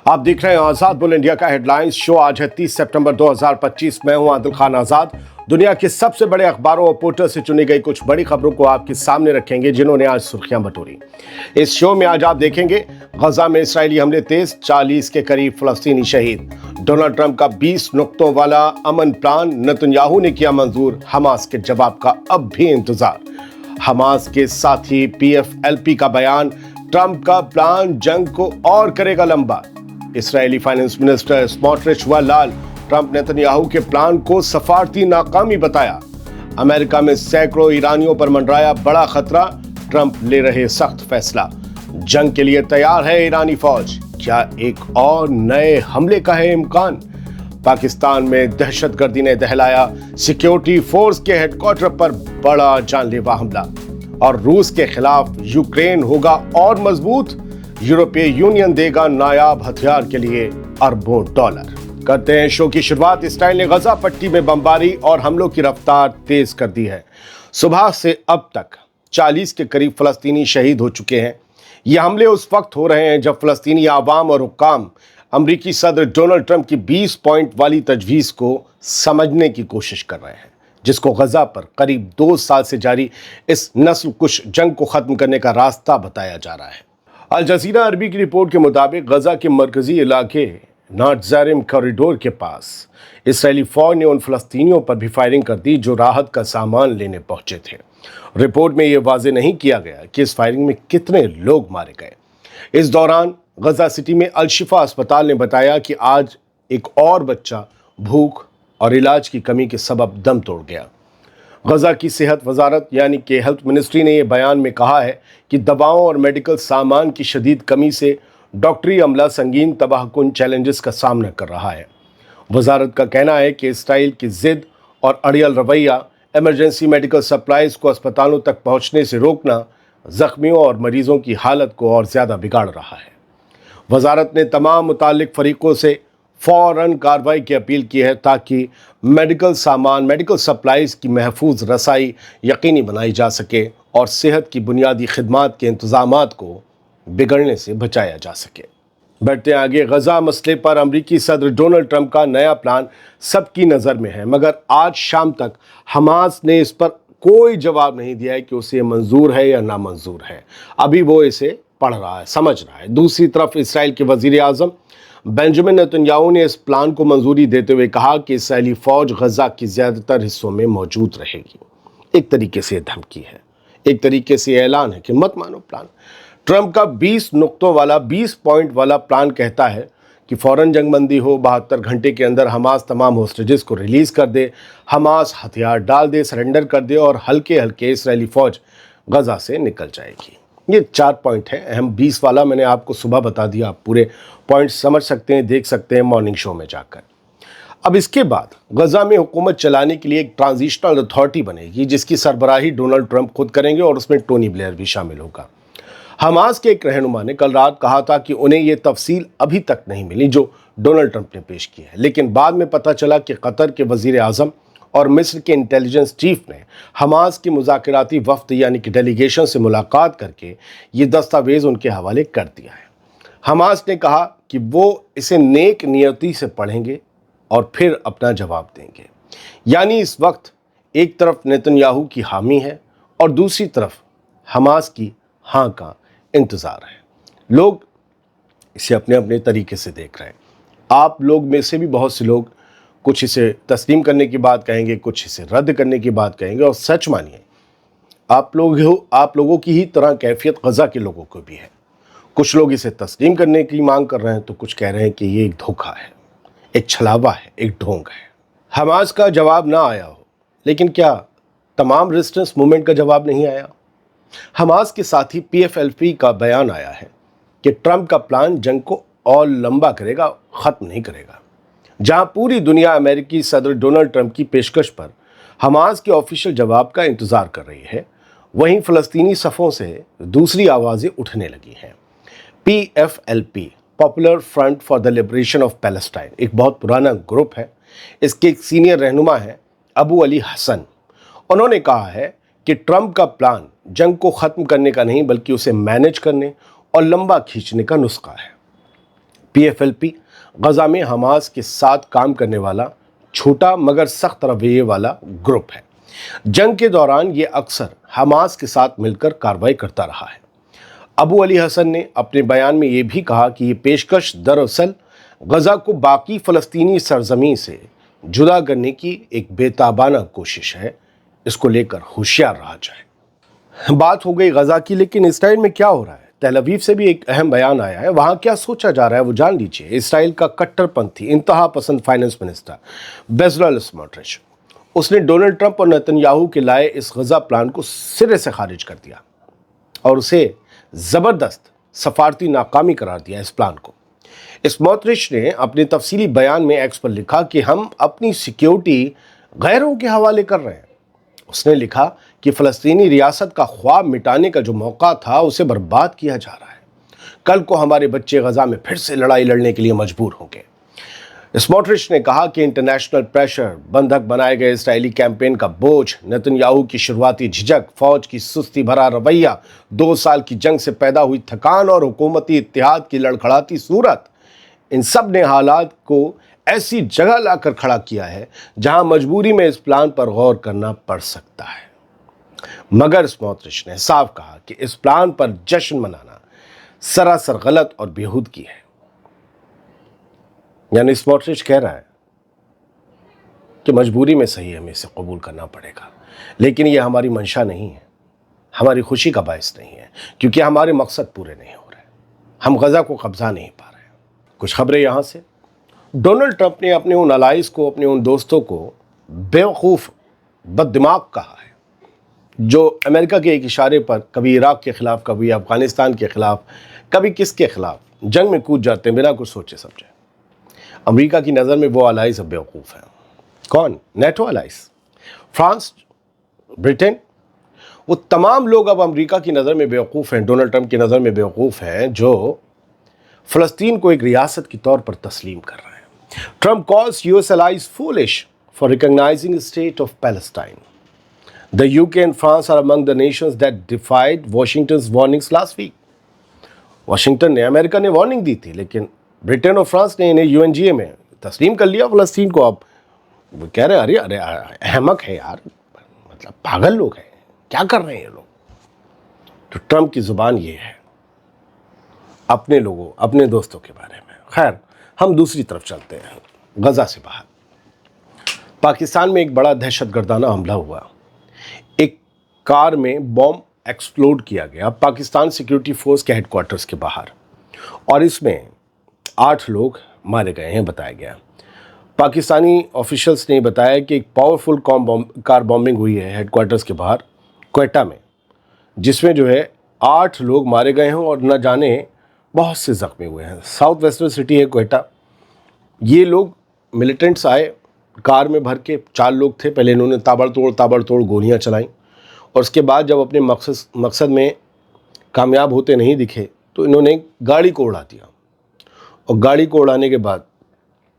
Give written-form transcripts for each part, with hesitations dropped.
आप देख रहे हैं आजाद बुल इंडिया का हेडलाइंस शो। आज है 30 सितंबर 2025। मैं हूं आदिल खान आजाद। दुनिया के सबसे बड़े अखबारों और पोर्टल से चुनी गई कुछ बड़ी खबरों को आपके सामने रखेंगे जिन्होंने आज सुर्खियां बटोरी। इस शो में आज आप देखेंगे गजा में इसराइली हमले तेज, 40 के करीब फलस्तीनी शहीद। डोनाल्ड ट्रंप का 20 नुक्तों वाला अमन प्लान नेतन्याहू ने किया मंजूर, हमास के जवाब का अब भी इंतजार। हमास के साथी PFLP का बयान, ट्रंप का प्लान जंग को और करेगा लंबा। इसराइली फाइनेंस मिनिस्टर स्मोट्रिच व लाल, ट्रंप नेतन्याहू के प्लान को सफारती नाकामी बताया। अमेरिका में सैकड़ों ईरानियों पर मंडराया बड़ा खतरा, ट्रंप ले रहे सख्त फैसला। जंग के लिए तैयार है ईरानी फौज, क्या एक और नए हमले का है इम्कान? पाकिस्तान में दहशतगर्दी ने दहलाया, सिक्योरिटी फोर्स के हेडक्वार्टर पर बड़ा जानलेवा हमला। और रूस के खिलाफ यूक्रेन होगा और मजबूत, यूरोपीय यूनियन देगा नायाब हथियार के लिए अरबों डॉलर। करते हैं शो की शुरुआत। इसराइल ने गजा पट्टी में बमबारी और हमलों की रफ्तार तेज कर दी है। सुबह से अब तक 40 के करीब फलस्तीनी शहीद हो चुके हैं। ये हमले उस वक्त हो रहे हैं जब फलस्तीनी आवाम और हुक्काम अमरीकी सदर डोनाल्ड ट्रंप की 20 पॉइंट वाली तजवीज़ को समझने की कोशिश कर रहे हैं, जिसको गजा पर करीब 2 साल से जारी इस नस्ल कुश जंग को खत्म करने का रास्ता बताया जा रहा है। अल जज़ीरा अरबी की रिपोर्ट के मुताबिक गजा के मरकजी इलाके नाट्जारिम कॉरिडोर के पास इसराइली फौज ने उन फलस्तीनियों पर भी फायरिंग कर दी जो राहत का सामान लेने पहुंचे थे। रिपोर्ट में यह वाजे नहीं किया गया कि इस फायरिंग में कितने लोग मारे गए। इस दौरान गजा सिटी में अल शिफा अस्पताल ने बताया कि आज एक और बच्चा भूख और इलाज की कमी के सबब दम तोड़ गया। गजा की सेहत वजारत यानी कि हेल्थ मिनिस्ट्री ने यह बयान में कहा है कि दवाओं और मेडिकल सामान की शदीद कमी से डॉक्टरी अमला संगीन तबाहकुन चैलेंजेस का सामना कर रहा है। वजारत का कहना है कि इसराइल की जिद और अड़ियल रवैया इमरजेंसी मेडिकल सप्लाईज को अस्पतालों तक पहुंचने से रोकना जख्मियों और मरीजों की हालत को और ज़्यादा बिगाड़ रहा है। वजारत ने तमाम मुताल्लिक फरीकों से फ़ौरन कार्रवाई की अपील की है ताकि मेडिकल सप्लाईज की महफूज रसाई यकीनी बनाई जा सके और सेहत की बुनियादी खिदमात के इंतज़ामात को बिगड़ने से बचाया जा सके। बढ़ते आगे, गजा मसले पर अमरीकी सदर डोनाल्ड ट्रंप का नया प्लान सबकी नज़र में है, मगर आज शाम तक हमास ने इस पर कोई जवाब नहीं दिया है कि उसे मंजूर है या नामंजूर है। अभी वो इसे पढ़ रहा है, समझ रहा है। दूसरी तरफ इसराइल के वज़ीर आज़म बेंजामिन नेतन्याहू ने इस प्लान को मंजूरी देते हुए कहा कि इसराइली फौज गजा के ज़्यादातर हिस्सों में मौजूद रहेगी। एक तरीके से धमकी है, एक तरीके से ऐलान है कि मत मानो प्लान। ट्रंप का 20 नुक्तों वाला 20 पॉइंट वाला प्लान कहता है कि फ़ौरन जंगबंदी हो, 72 घंटे के अंदर हमास तमाम होस्टेजेस को रिलीज़ कर दे, हमास हथियार डाल दे, सरेंडर कर दे और हल्के हल्के इसराइली फ़ौज गजा से निकल जाएगी। ये 4 पॉइंट है। अहम 20 वाला मैंने आपको सुबह बता दिया, आप पूरे पॉइंट समझ सकते हैं, देख सकते हैं मॉर्निंग शो में जाकर। अब इसके बाद गजा में हुकूमत चलाने के लिए एक ट्रांजिशनल अथॉरिटी बनेगी जिसकी सरबराही डोनाल्ड ट्रंप खुद करेंगे और उसमें टोनी ब्लेयर भी शामिल होगा। हमास के एक रहनुमा ने कल रात कहा था कि उन्हें ये तफसील अभी तक नहीं मिली जो डोनाल्ड ट्रंप ने पेश की है, लेकिन बाद में पता चला कि कतर के वज़ीर आज़म और मिस्र के इंटेलिजेंस चीफ ने हमास की मुज़ाकराती वफ्द यानी कि डेलीगेशन से मुलाकात करके ये दस्तावेज़ उनके हवाले कर दिया है। हमास ने कहा कि वो इसे नेक नियति से पढ़ेंगे और फिर अपना जवाब देंगे। यानी इस वक्त एक तरफ नेतन्याहू की हामी है और दूसरी तरफ हमास की हाँ का इंतज़ार है। लोग इसे अपने अपने तरीके से देख रहे हैं। आप लोग में से भी बहुत से लोग कुछ इसे तस्लीम करने की बात कहेंगे, कुछ इसे रद्द करने की बात कहेंगे। और सच मानिए, आप लोगों की ही तरह कैफियत गजा के लोगों को भी है। कुछ लोग इसे तस्लीम करने की मांग कर रहे हैं तो कुछ कह रहे हैं कि ये एक धोखा है, एक छलावा है, एक ढोंग है। हमास का जवाब ना आया हो, लेकिन क्या तमाम रेजिस्टेंस मूवमेंट का जवाब नहीं आया? हमास के साथ ही PFLP का बयान आया है कि ट्रंप का प्लान जंग को और लंबा करेगा, ख़त्म नहीं करेगा। जहां पूरी दुनिया अमेरिकी सदर डोनाल्ड ट्रंप की पेशकश पर हमास के ऑफिशियल जवाब का इंतज़ार कर रही है, वहीं फ़लस्तीनी सफ़ों से दूसरी आवाज़ें उठने लगी हैं। PFLP, popular front for the liberation of Palestine, एक बहुत पुराना ग्रुप है। इसके एक सीनियर रहनुमा है अबू अली हसन। उन्होंने कहा है कि ट्रंप का प्लान जंग को ख़त्म करने का नहीं बल्कि उसे मैनेज करने और लंबा खींचने का नुस्खा है। PFLP غزہ میں حماس کے ساتھ کام کرنے والا چھوٹا مگر سخت رویے والا گروپ ہے۔ جنگ کے دوران یہ اکثر حماس کے ساتھ مل کر کارروائی کرتا رہا ہے۔ ابو علی حسن نے اپنے بیان میں یہ بھی کہا کہ یہ پیشکش دراصل غزہ کو باقی فلسطینی سرزمین سے جدا کرنے کی ایک بے تابانہ کوشش ہے، اس کو لے کر ہوشیار رہا جائے۔ بات ہو گئی غزہ کی، لیکن اسرائیل میں کیا ہو رہا ہے؟ تیل اویو سے بھی ایک اہم بیان آیا ہے، وہاں کیا سوچا جا رہا ہے وہ جان لیجئے۔ اسرائیل کا کٹر پنتھی انتہا پسند فائنانس منسٹر بیزلیل اسموٹرچ، اس نے ڈونلڈ ٹرمپ اور نیتن یاہو کے لائے اس غزہ پلان کو سرے سے خارج کر دیا اور اسے زبردست سفارتی ناکامی قرار دیا اس پلان کو۔ اسموٹرچ نے اپنے تفصیلی بیان میں ایکس پر لکھا کہ ہم اپنی سیکیورٹی غیروں کے حوالے کر رہے ہیں۔ اس نے لکھا کہ فلسطینی ریاست کا خواب مٹانے کا جو موقع تھا اسے برباد کیا جا رہا ہے۔ کل کو ہمارے بچے غزہ میں پھر سے لڑائی لڑنے کے لیے مجبور ہوں گے۔ اسموٹرچ نے کہا کہ انٹرنیشنل پریشر، بندھک بنائے گئے اسرائیلی کیمپین کا بوجھ، نیتن یاہو کی شروعاتی جھجک، فوج کی سستی بھرا رویہ، 2 سال کی جنگ سے پیدا ہوئی تھکان اور حکومتی اتحاد کی لڑکھڑاتی صورت، ان سب نے حالات کو ایسی جگہ لا کر کھڑا کیا ہے جہاں مجبوری میں اس پلان پر غور کرنا پڑ سکتا ہے۔ مگر اسموٹرچ نے صاف کہا کہ اس پلان پر جشن منانا سراسر غلط اور بیہودگی ہے۔ یعنی اسموٹرچ کہہ رہا ہے کہ مجبوری میں صحیح ہمیں اسے قبول کرنا پڑے گا، لیکن یہ ہماری منشا نہیں ہے، ہماری خوشی کا باعث نہیں ہے، کیونکہ ہمارے مقصد پورے نہیں ہو رہے، ہم غزہ کو قبضہ نہیں پا رہے۔ کچھ خبریں یہاں سے۔ ڈونلڈ ٹرمپ نے اپنے ان الائز کو، اپنے ان دوستوں کو بیوقوف بد دماغ کہا ہے جو امریکہ کے ایک اشارے پر کبھی عراق کے خلاف، کبھی افغانستان کے خلاف، کبھی کس کے خلاف جنگ میں کود جاتے ہیں بنا کچھ سوچے سمجھے۔ امریکہ کی نظر میں وہ الائز اب بیوقوف ہیں۔ کون؟ نیٹو الائز، فرانس، برٹن، وہ تمام لوگ اب امریکہ کی نظر میں بیوقوف ہیں، ڈونلڈ ٹرمپ کی نظر میں بیوقوف ہیں، جو فلسطین کو ایک ریاست کی طور پر تسلیم کر رہے ہیں۔ Trump calls US allies foolish for recognizing the state of Palestine. The UK and France are among the nations that defied Washington's warnings last week. Washington نے، امریکہ نے وارننگ دی تھی، لیکن برٹن اور فرانس نے انہیں UNGA میں تسلیم کر لیا فلسطین کو۔ اب وہ کہہ رہے ہیں ارے احمق ہے یار، مطلب پاگل لوگ ہیں، کیا کر رہے ہیں یہ لوگ؟ تو ٹرمپ کی زبان یہ ہے اپنے لوگوں، اپنے دوستوں کے بارے میں۔ خیر، ہم دوسری طرف چلتے ہیں، غزہ سے باہر۔ پاکستان میں ایک بڑا دہشت گردانہ حملہ ہوا، ایک کار میں بم ایکسپلوڈ کیا گیا پاکستان سیکیورٹی فورس کے ہیڈ کوارٹرز کے باہر، اور اس میں 8 لوگ مارے گئے ہیں بتایا گیا۔ پاکستانی آفیشلز نے بتایا کہ ایک پاورفل کار بمبنگ ہوئی ہے ہیڈ کوارٹرز کے باہر کوئٹہ میں، جس میں جو ہے 8 لوگ مارے گئے ہیں اور نہ جانے بہت سے زخمی ہوئے ہیں۔ ساؤتھ ویسٹرن سٹی ہے کوئٹہ۔ یہ لوگ ملیٹنٹس آئے کار میں بھر کے، 4 لوگ تھے، پہلے انہوں نے تابڑ توڑ گولیاں چلائیں، اور اس کے بعد جب اپنے مقصد میں کامیاب ہوتے نہیں دکھے تو انہوں نے گاڑی کو اڑا دیا، اور گاڑی کو اڑانے کے بعد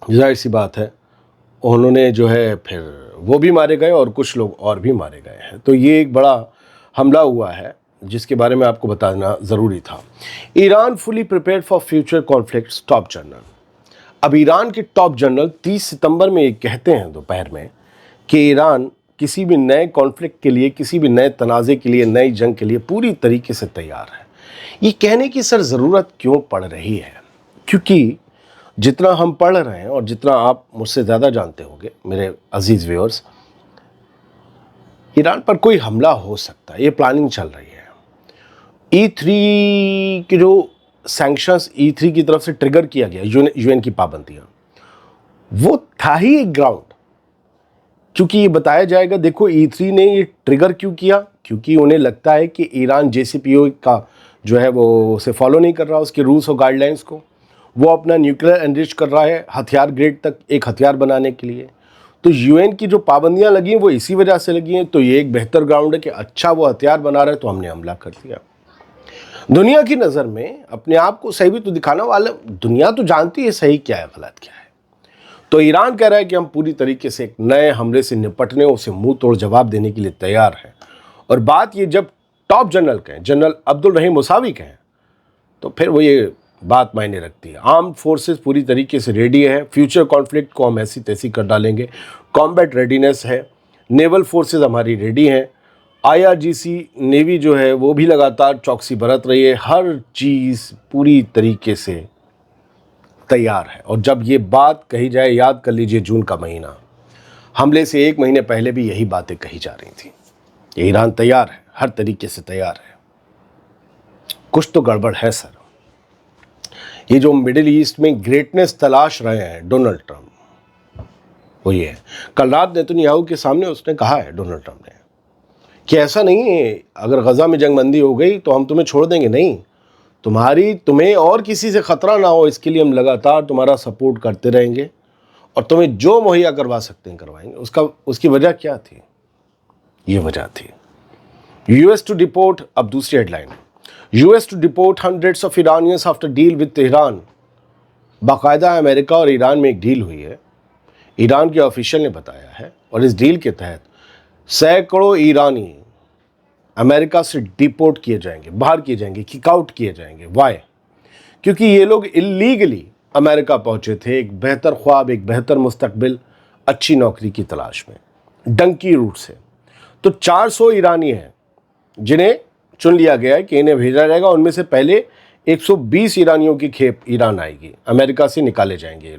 ظاہر سی بات ہے انہوں نے جو ہے پھر وہ بھی مارے گئے اور کچھ لوگ اور بھی مارے گئے ہیں۔ تو یہ ایک بڑا حملہ ہوا ہے جس کے بارے میں آپ کو بتانا ضروری تھا۔ Iran fully prepared for future conflicts, top general. اب ایران کے ٹاپ جنرل 30 ستمبر میں یہ کہتے ہیں دوپہر میں کہ ایران کسی بھی نئے کانفلکٹ کے لیے، کسی بھی نئے تنازع کے لیے، نئی جنگ کے لیے پوری طریقے سے تیار ہے۔ یہ کہنے کی سر ضرورت کیوں پڑ رہی ہے؟ کیونکہ جتنا ہم پڑھ رہے ہیں اور جتنا آپ مجھ سے زیادہ جانتے ہوں گے میرے عزیز ویورز، ایران پر کوئی حملہ ہو سکتا ہے، یہ پلاننگ چل رہی ہے۔ E3 کے جو سینکشنز E3 کی طرف سے ٹریگر کیا گیا، UN کی پابندیاں، وہ تھا ہی ایک گراؤنڈ، کیونکہ یہ بتایا جائے گا دیکھو E3 نے یہ ٹریگر کیوں کیا، کیونکہ انہیں لگتا ہے کہ ایران JCPOA کا جو ہے وہ اسے فالو نہیں کر رہا، اس کے رولز اور گائیڈ لائنز کو، وہ اپنا نیوکلیر انریچ کر رہا ہے ہتھیار گریڈ تک ایک ہتھیار بنانے کے لیے۔ تو UN کی جو پابندیاں لگی ہیں وہ اسی وجہ سے لگی ہیں، تو یہ ایک بہتر گراؤنڈ ہے کہ اچھا وہ ہتھیار بنا رہا ہے تو ہم نے حملہ کر دیا۔ دنیا کی نظر میں اپنے آپ کو صحیح بھی تو دکھانا والا، دنیا تو جانتی ہے صحیح کیا ہے غلط کیا ہے۔ تو ایران کہہ رہا ہے کہ ہم پوری طریقے سے ایک نئے حملے سے نپٹنے، اسے منہ توڑ جواب دینے کے لیے تیار ہیں۔ اور بات یہ جب ٹاپ جنرل کہیں، جنرل عبدالرحیم موساوی کہیں، تو پھر وہ یہ बात मायने रखती है। आर्म्ड फोर्सेस पूरी तरीके से रेडी है, फ्यूचर कॉन्फ्लिक्ट को हम ऐसी तैसी कर डालेंगे। कॉम्बैट रेडीनेस है, नेवल फोर्सेस हमारी रेडी हैं, IRGC नेवी जो है वो भी लगातार चौकसी बरत रही है, हर चीज़ पूरी तरीके से तैयार है। और जब ये बात कही जाए, याद कर लीजिए जून का महीना, हमले से 1 महीने पहले भी यही बातें कही जा रही थी। ये ईरान तैयार है, हर तरीके से तैयार है। कुछ तो गड़बड़ है सर। ये जो मिडिल ईस्ट में ग्रेटनेस तलाश रहे हैं डोनाल्ड ट्रंप, वो ये है। कल रात नेतन्याहू के सामने उसने कहा है, डोनाल्ड ट्रंप ने, कि ऐसा नहीं है अगर गजा में जंगबंदी हो गई तो हम तुम्हें छोड़ देंगे, नहीं, तुम्हें और किसी से खतरा ना हो इसके लिए हम लगातार तुम्हारा सपोर्ट करते रहेंगे और तुम्हें जो मुहैया करवा सकते हैं करवाएंगे। उसकी वजह क्या थी? ये वजह थी US टू डिपोर्ट। अब दूसरी headline, US to deport hundreds of Iranians after deal with Tehran. बाकायदा अमेरिका और ईरान में एक डील हुई है, ईरान के ऑफिशियल ने बताया है, और इस डील के तहत सैकड़ों ईरानी अमेरिका से डिपोर्ट किए जाएंगे, बाहर किए जाएंगे, किक आउट किए जाएंगे। वाई? क्योंकि ये लोग इलीगली अमेरिका पहुंचे थे एक बेहतर ख्वाब, एक बेहतर मुस्तकबिल, अच्छी नौकरी की तलाश में, डंकी रूट से। तो 400 ईरानी हैं जिन्हें चुन लिया गया है कि इन्हें भेजा जाएगा। उनमें से पहले 120 ईरानियों की खेप ईरान आएगी, अमेरिका से निकाले जाएंगे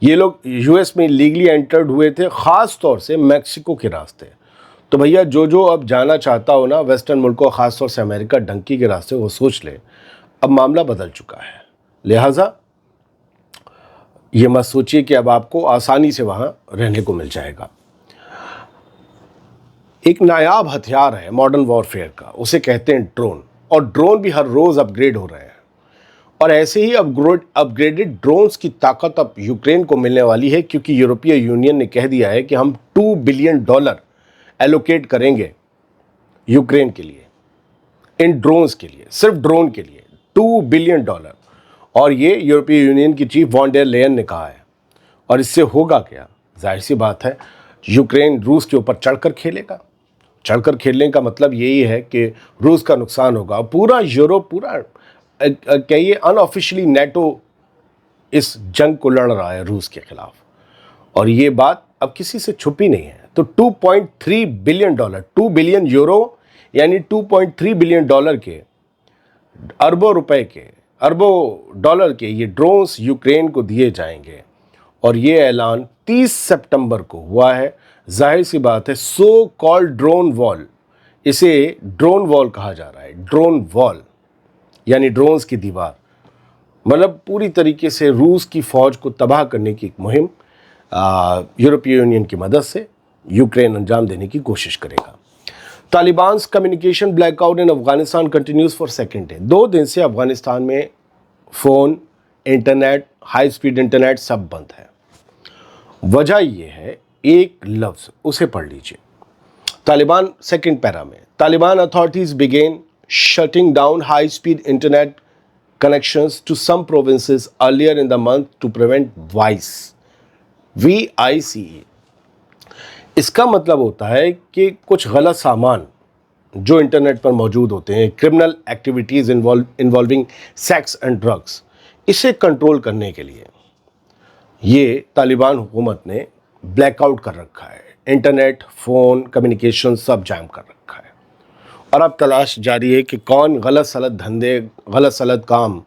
ये लोग US में लीगली एंटर्ड हुए थे, ख़ास तौर से मैक्सिको के रास्ते। तो भैया जो अब जाना चाहता हो ना वेस्टर्न मुल्कों, ख़ास तौर से अमेरिका, डंकी के रास्ते, वो सोच ले अब मामला बदल चुका है। लिहाजा ये मत सोचिए कि अब आपको आसानी से वहाँ रहने को मिल जाएगा। एक नायाब हथियार है मॉडर्न वॉरफेयर का, उसे कहते हैं ड्रोन, और ड्रोन भी हर रोज़ अपग्रेड हो रहे हैं। और ऐसे ही अपग्रेडेड ड्रोन्स की ताकत अब यूक्रेन को मिलने वाली है, क्योंकि यूरोपीय यूनियन ने कह दिया है कि हम $2 बिलियन एलोकेट करेंगे यूक्रेन के लिए, इन ड्रोन्स के लिए, सिर्फ ड्रोन के लिए $2 बिलियन। और ये यूरोपीय यूनियन की चीफ वॉन डेर लेयन ने कहा है। और इससे होगा क्या? जाहिर सी बात है, यूक्रेन रूस के ऊपर चढ़कर खेलेगा। चढ़कर खेलने का मतलब यही है कि रूस का नुकसान होगा। पूरा यूरोप, पूरा कहिए अनऑफिशियली नेटो इस जंग को लड़ रहा है रूस के खिलाफ, और ये बात अब किसी से छुपी नहीं है। तो $2.3 बिलियन, 2 बिलियन यूरो यानी $2.3 बिलियन के, अरबों डॉलर के ये ड्रोन्स यूक्रेन को दिए जाएंगे। और ये ऐलान 30 सितंबर को हुआ है। जाहिर सी बात है, सो कॉल्ड ड्रोन वॉल, इसे ड्रोन वॉल कहा जा रहा है। ड्रोन वॉल यानी ड्रोन्स की दीवार, मतलब पूरी तरीके से रूस की फौज को तबाह करने की एक मुहिम यूरोपीय यूनियन की मदद से यूक्रेन अंजाम देने की कोशिश करेगा। Taliban communication blackout in Afghanistan continues for second day. 2 दिन से अफगानिस्तान में phone, internet, high speed internet सब बंद है। वजह यह है, एक लफ्ज़ उसे पढ़ लीजिए। तालिबान, सेकेंड पैरा में, Taliban authorities began shutting down high-speed internet connections to some provinces earlier in the month to prevent VICE। इसका मतलब होता है कि कुछ गलत सामान जो इंटरनेट पर मौजूद होते हैं, criminal activities involving sex and drugs, इसे कंट्रोल करने के लिए ये तालिबान हुकूमत ने ब्लैकआउट कर रखा है। इंटरनेट, फ़ोन, कम्युनिकेशन सब जाम कर रखा है। और अब तलाश जारी है कि कौन गलत सलत धंधे, गलत सलत काम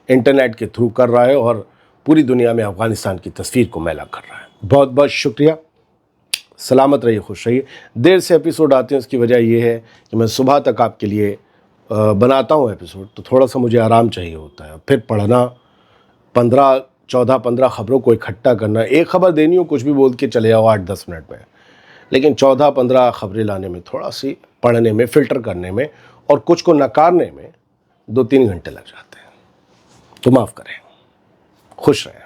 इंटरनेट के थ्रू कर रहा है और पूरी दुनिया में अफ़गानिस्तान की तस्वीर को मैला कर रहा है। बहुत बहुत शुक्रिया, सलामत रहिए, खुश रहिए। देर से एपिसोड आते हैं, उसकी वजह यह है कि मैं सुबह तक आपके लिए बनाता हूँ एपिसोड, तो थोड़ा सा मुझे आराम चाहिए होता है। फिर पढ़ना, 14-15 खबरों को इकट्ठा करना, एक खबर देनी हो कुछ भी बोल के चले आओ 8-10 मिनट में, लेकिन 14-15 खबरें लाने में, थोड़ा सी पढ़ने में, फ़िल्टर करने में और कुछ को नकारने में 2-3 घंटे लग जाते हैं। तो माफ़ करें, खुश रहें।